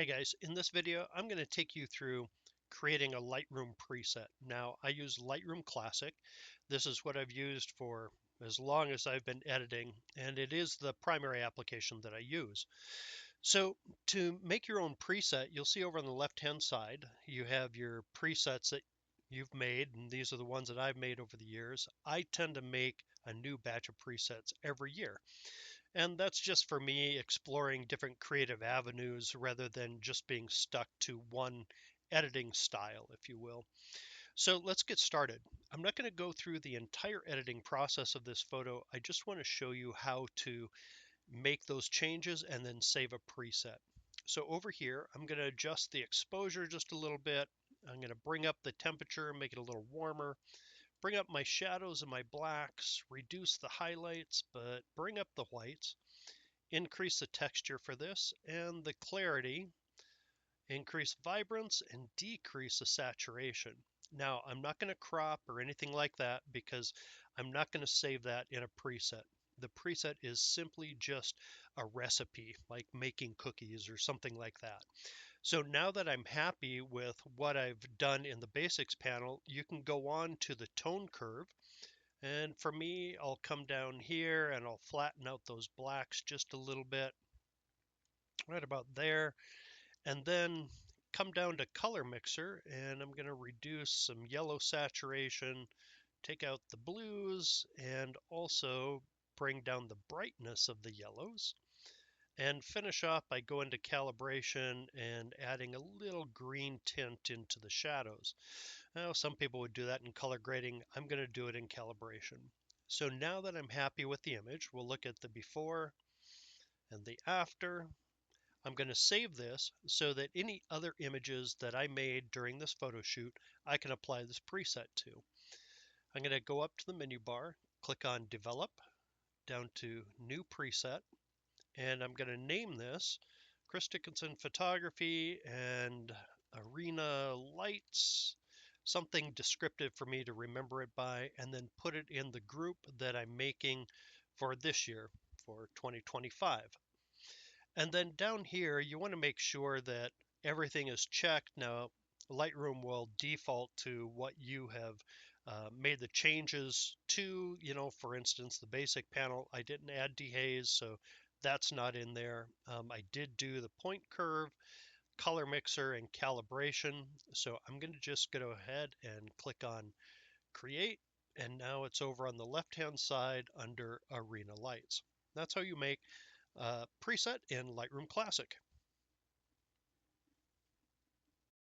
Hey guys, in this video, I'm going to take you through creating a Lightroom preset. Now, I use Lightroom Classic. This is what I've used for as long as I've been editing, and it is the primary application that I use. So to make your own preset, you'll see over on the left-hand side, you have your presets that you've made, and these are the ones that I've made over the years. I tend to make a new batch of presets every year. And that's just for me exploring different creative avenues rather than just being stuck to one editing style, if you will. So let's get started. I'm not going to go through the entire editing process of this photo. I just want to show you how to make those changes and then save a preset. So over here, I'm going to adjust the exposure just a little bit. I'm going to bring up the temperature, make it a little warmer, bring up my shadows and my blacks, reduce the highlights, but bring up the whites, increase the texture for this and the clarity, increase vibrance, and decrease the saturation. Now, I'm not going to crop or anything like that because I'm not going to save that in a preset. The preset is simply just a recipe, like making cookies or something like that. So now that I'm happy with what I've done in the basics panel, you can go on to the tone curve. And for me, I'll come down here and I'll flatten out those blacks just a little bit, right about there. And then come down to color mixer and I'm going to reduce some yellow saturation, take out the blues, and also bring down the brightness of the yellows. And finish off by going to calibration and adding a little green tint into the shadows. Now, some people would do that in color grading. I'm going to do it in calibration. So now that I'm happy with the image, we'll look at the before and the after. I'm going to save this so that any other images that I made during this photo shoot, I can apply this preset to. I'm going to go up to the menu bar, click on Develop, down to New Preset, and I'm going to name this Chris Dickinson Photography and Arena Lights, something descriptive for me to remember it by, and then put it in the group that I'm making for this year, for 2025. And then down here, you want to make sure that everything is checked. Now, Lightroom will default to what you have made the changes to. For instance, the basic panel, I didn't add dehaze, so that's not in there. I did do the point curve, color mixer, and calibration. So I'm going to just go ahead and click on Create. And now it's over on the left-hand side under Arena Lights. That's how you make preset in Lightroom Classic.